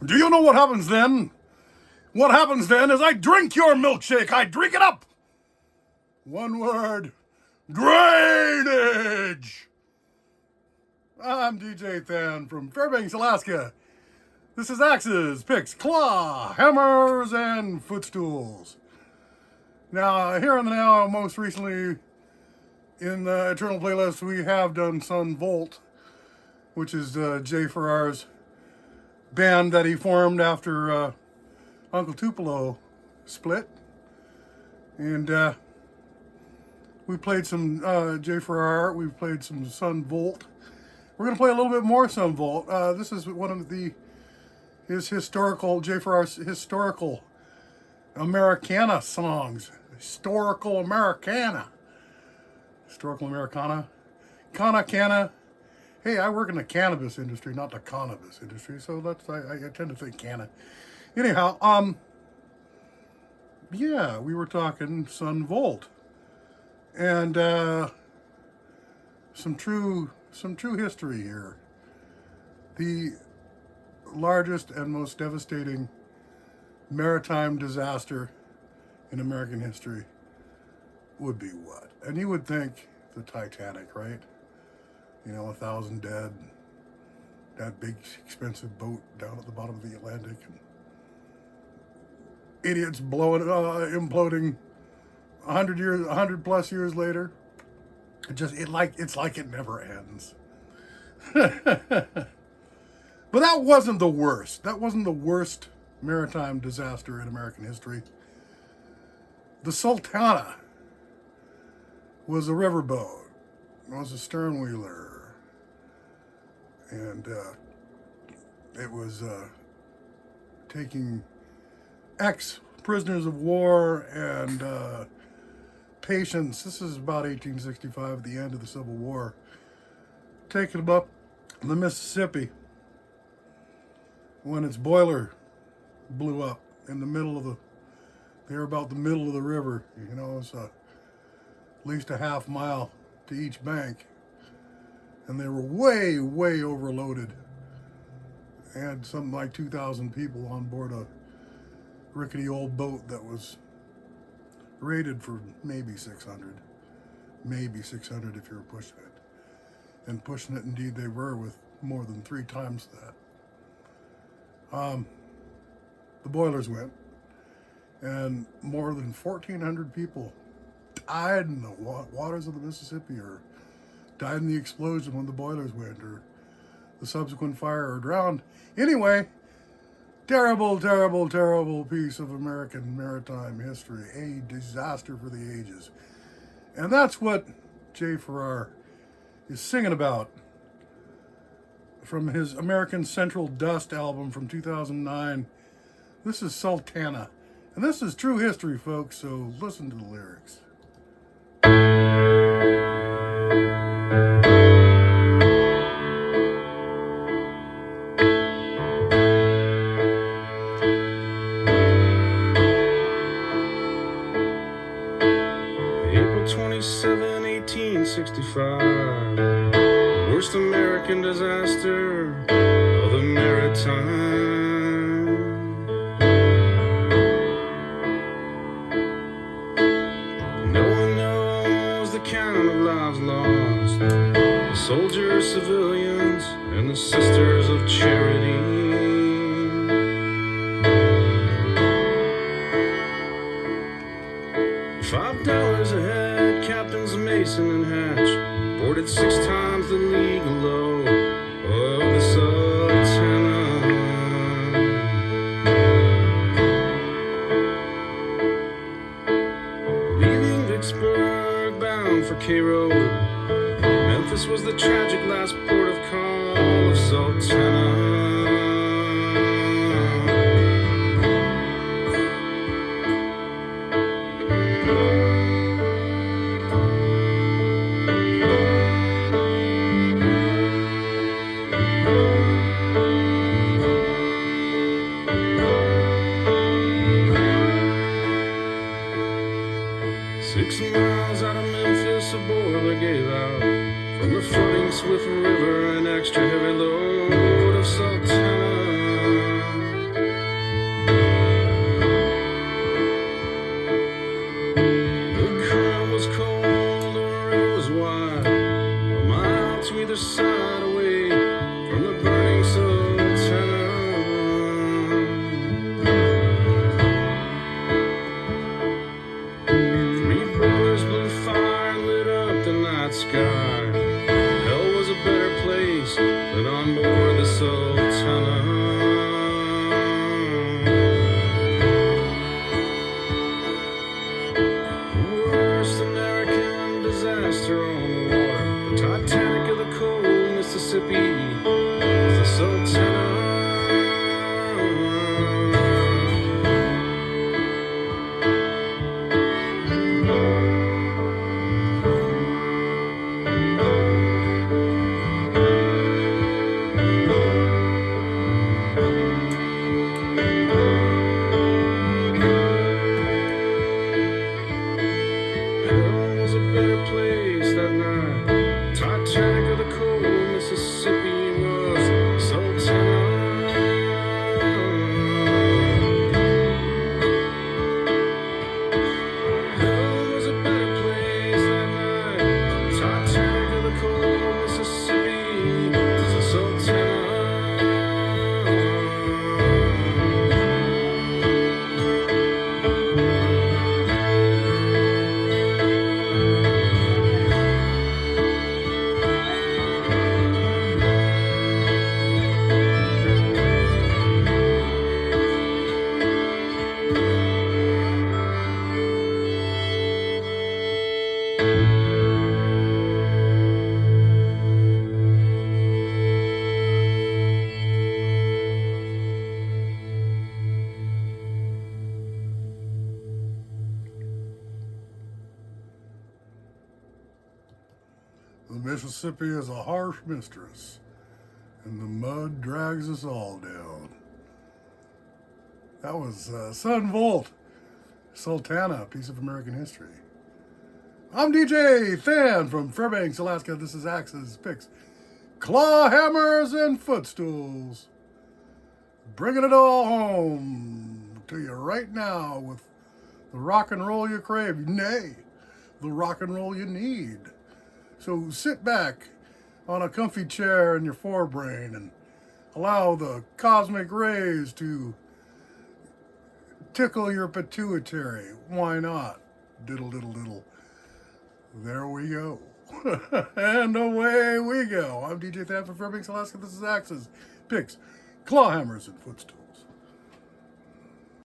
Do you know what happens then? What happens then is I drink your milkshake. I drink it up. One word. Drainage. I'm DJ Than from Fairbanks, Alaska. This is axes, picks, claw, hammers, and footstools. Now, here on the now, most recently in the Eternal Playlist, we have done Sun Volt, which is Jay Farrar's band that he formed after Uncle Tupelo split. And we played some Jay Farrar, we played some Sun Volt. We're going to play a little bit more Sun Volt. This is one of his historical, Jay Farrar's historical Americana songs. Historical Americana. Historical Americana. Canna. Hey, I work in the cannabis industry, not the cannabis industry, so that's I tend to think canna. Anyhow, yeah, we were talking Sun Volt. And some true history here. The largest and most devastating maritime disaster in American history would be what? And you would think the Titanic, right? 1,000 dead, that big expensive boat down at the bottom of the Atlantic, and idiots imploding 100 plus years later. It's like it never ends. But that wasn't the worst. That wasn't the worst maritime disaster in American history. The Sultana was a riverboat. It was a sternwheeler. And it was taking ex-prisoners of war and patients. This is about 1865, the end of the Civil War. Taking them up the Mississippi when its boiler blew up in the middle of they were about the middle of the river. It's at least a half mile to each bank. And they were way, way overloaded. They had something like 2,000 people on board a rickety old boat that was rated for maybe 600. Maybe 600 if you were pushing it. And pushing it, indeed, they were, with more than 3 times that. The boilers went, and more than 1,400 people died in the waters of the Mississippi, or died in the explosion when the boilers went, or the subsequent fire, or drowned. Anyway, terrible, terrible, terrible piece of American maritime history. A disaster for the ages. And that's what Jay Farrar is singing about from his American Central Dust album from 2009. This is Sultana. And this is true history, folks, so listen to the lyrics. April 27, 1865, worst American disaster of the Maritime. Lost, the soldiers, civilians, and the sisters of charity. $5 a head, captains Mason and Hatch boarded 6 times the legal load of the Sultana. Leaving Vicksburg, bound for Cairo, Memphis was the tragic last port of call of Sultana. Swift River, an extra heavy load of Sultana. other side away from the burning Sultana. Three boilers blew fire and lit up the night sky. Hell was a better place than on board the Sultana. Worst American disaster on the water, the Titanic of the cold Mississippi, was the Sultana. Hell was a better place that night. Titanic of the cold Mississippi was Sultana. Hell was a better place that night. Titanic of the cold Mississippi was the Sultana. The Mississippi is a harsh mistress, and the mud drags us all down. That was Sun Volt, Sultana, a piece of American history. I'm DJ Than from Fairbanks, Alaska. This is Axes, Picks, Claw Hammers, and Footstools. Bringing it all home to you right now with the rock and roll you crave, nay, the rock and roll you need. So sit back on a comfy chair in your forebrain and allow the cosmic rays to tickle your pituitary. Why not? Diddle, diddle, diddle. There we go. And away we go. I'm DJ Than from Fairbanks, Alaska. This is Axes, Picks, Claw Hammers, and Footstools.